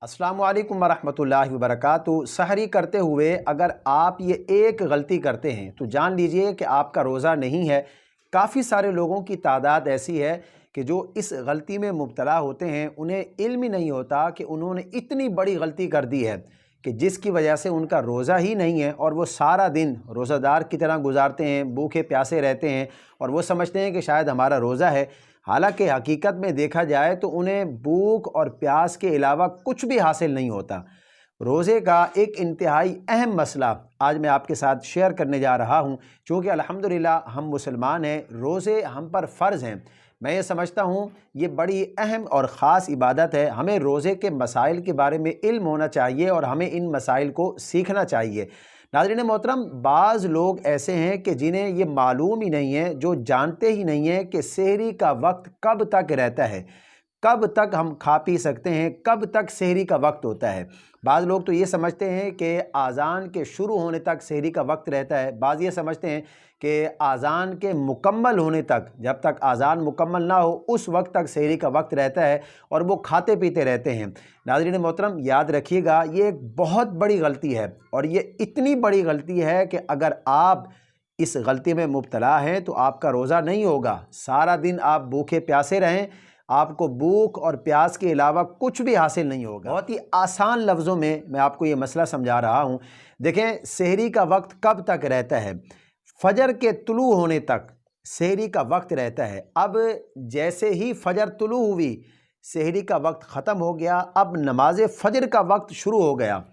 अस्सलामु अलैकुम वरहमतुल्लाहि वबरकातुहू। सहरी करते हुए अगर आप ये एक गलती करते हैं तो जान लीजिए कि आपका रोज़ा नहीं है। काफ़ी सारे लोगों की तादाद ऐसी है कि जो इस गलती में मुब्तला होते हैं, उन्हें इल्म ही नहीं होता कि उन्होंने इतनी बड़ी गलती कर दी है कि जिसकी वजह से उनका रोज़ा ही नहीं है और वो सारा दिन रोज़ादार की तरह गुजारते हैं, भूखे प्यासे रहते हैं और वो समझते हैं कि शायद हमारा रोज़ा है। हालांकि हकीकत में देखा जाए तो उन्हें भूख और प्यास के अलावा कुछ भी हासिल नहीं होता। रोज़े का एक इंतहाई अहम मसला आज मैं आपके साथ शेयर करने जा रहा हूँ। चूँकि अल्हम्दुलिल्लाह हम मुसलमान हैं, रोज़े हम पर फ़र्ज़ हैं। मैं ये समझता हूँ ये बड़ी अहम और ख़ास इबादत है। हमें रोज़े के मसाइल के बारे में इल्म होना चाहिए और हमें इन मसाइल को सीखना चाहिए। नाज़रीन मोहतरम, बाज़ लोग ऐसे हैं कि जिन्हें ये मालूम ही नहीं है, जो जानते ही नहीं हैं कि सहरी का वक्त कब तक रहता है, कब तक हम खा पी सकते हैं, कब तक सहरी का वक्त होता है। बाज़ लोग तो ये समझते हैं कि आज़ान के शुरू होने तक सहरी का वक्त रहता है। बाज़ ये समझते हैं कि आज़ान के मुकम्मल होने तक, जब तक आज़ान मुकम्मल ना हो उस वक्त तक सहरी का वक्त रहता है और वो खाते पीते रहते हैं। नाज़रीन मोहतरम, याद रखिएगा ये एक बहुत बड़ी गलती है और ये इतनी बड़ी गलती है कि अगर आप इस गलती में मुब्तला हैं तो आपका रोज़ा नहीं होगा। सारा दिन आप भूखे प्यासे रहें, आपको भूख और प्यास के अलावा कुछ भी हासिल नहीं होगा। बहुत ही आसान लफ्ज़ों में मैं आपको ये मसला समझा रहा हूँ। देखें, सहरी का वक्त कब तक रहता है? फजर के तुलू होने तक सहरी का वक्त रहता है। अब जैसे ही फजर तुलू हुई, सहरी का वक्त ख़त्म हो गया। अब नमाज फ़जर का वक्त शुरू हो गया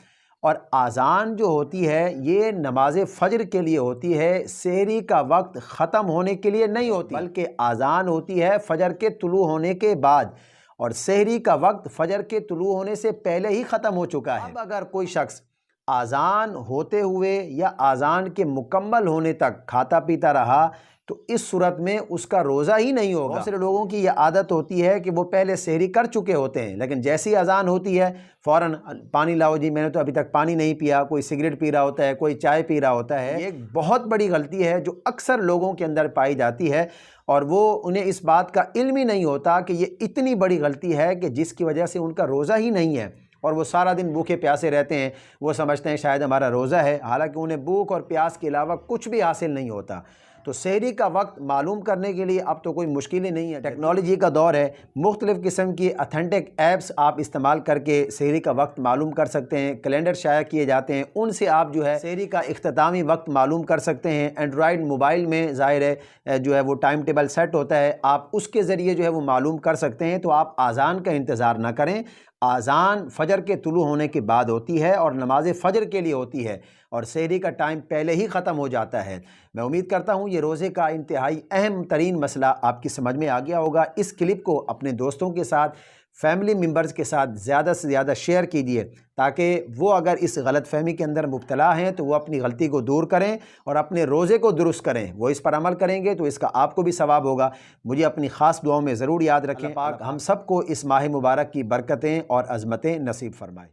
और आज़ान जो होती है ये नमाज फ़जर के लिए होती है, सहरी का वक्त ख़त्म होने के लिए नहीं होती, बल्कि आज़ान होती है फ़जर के तुलू होने के बाद और सहरी का वक्त फ़जर के तुलू होने से पहले ही ख़त्म हो चुका है। अब अगर कोई शख्स आज़ान होते हुए या आज़ान के मुकम्मल होने तक खाता पीता रहा तो इस सूरत में उसका रोज़ा ही नहीं होगा। बहुत सारे लोगों की यह आदत होती है कि वो पहले सहरी कर चुके होते हैं, लेकिन जैसी अज़ान होती है फ़ौरन पानी लाओ जी, मैंने तो अभी तक पानी नहीं पिया। कोई सिगरेट पी रहा होता है, कोई चाय पी रहा होता है। ये एक बहुत बड़ी गलती है जो अक्सर लोगों के अंदर पाई जाती है और वो उन्हें इस बात का इल्म ही नहीं होता कि ये इतनी बड़ी गलती है कि जिसकी वजह से उनका रोज़ा ही नहीं है और वो सारा दिन भूखे प्यासे रहते हैं। वो समझते हैं शायद हमारा रोज़ा है, हालांकि उन्हें भूख और प्यास के अलावा कुछ भी हासिल नहीं होता। तो सहरी का वक्त मालूम करने के लिए अब तो कोई मुश्किल ही नहीं है। टेक्नोलॉजी का दौर है, मुख्तलिफ़ किस्म की अथेंटिक ऐप्स आप इस्तेमाल करके सहरी का वक्त मालूम कर सकते हैं। कैलेंडर शाया किए जाते हैं, उनसे आप जो है सहरी का इख्तितामी वक्त मालूम कर सकते हैं। एंड्रॉयड मोबाइल में ज़ाहिर है जो है वो टाइम टेबल सेट होता है, आप उसके ज़रिए जो है वो मालूम कर सकते हैं। तो आप आज़ान का इंतज़ार ना करें। आज़ान फ़जर के तुलू होने के बाद होती है और नमाज फ़जर के लिए होती है और सहरी का टाइम पहले ही ख़त्म हो जाता है। मैं उम्मीद करता हूँ ये रोज़े का इंतहाई अहम तरीन मसला आपकी समझ में आ गया होगा। इस क्लिप को अपने दोस्तों के साथ, फैमिली मेम्बर्स के साथ ज़्यादा से ज़्यादा शेयर कीजिए ताकि वो अगर इस गलत फहमी के अंदर मुब्तला हैं तो वो अपनी गलती को दूर करें और अपने रोज़े को दुरुस्त करें। वो इस पर अमल करेंगे तो इसका आपको भी सवाब होगा। मुझे अपनी ख़ास दुआओं में ज़रूर याद रखें। पाक हम सबको इस माह मुबारक की बरकतें और अज़मतें नसीब फरमाए।